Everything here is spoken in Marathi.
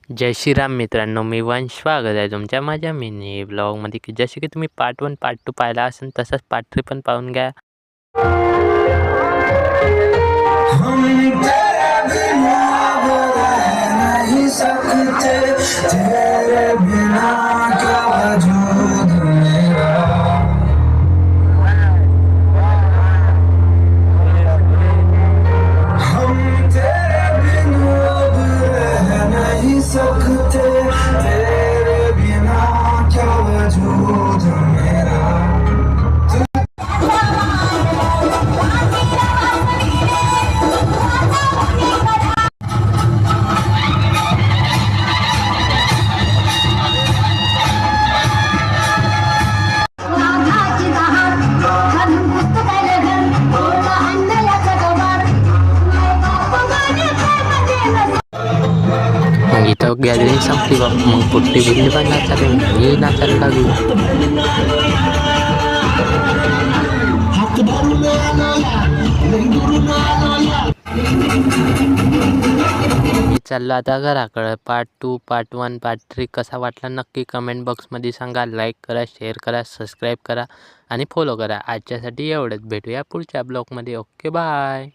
जय श्रीराम मित्रांनो, मी वंश स्वागत आहे तुमच्या माझ्या मिनी ब्लॉगमध्ये. जसे की तुम्ही पार्ट 1 पार्ट 2 पाहिला असेल तसंच पार्ट 3 पण पाहून घ्या. हम तेरे बिना अब रह नहीं सकते, तेरे बिना क्या वजूद मेरा. हम तेरे बिना अब रह नहीं सकते, तेरे बिना क्या वजूद मेरा. मग इथं गॅदरिंग संपली बा. मग पुट्टी बिल्ली पण नाचायला मी नाचायला लागलो. मी चाललो आता घराकडे. पार्ट 2 पार्ट 1 पार्ट 3 कसा वाटला नक्की कमेंट बॉक्समध्ये सांगा. लाईक करा, शेअर करा, सबस्क्राईब करा आणि फॉलो करा. आजच्यासाठी एवढंच. भेटूया पुढच्या ब्लॉगमध्ये. Okay, bye.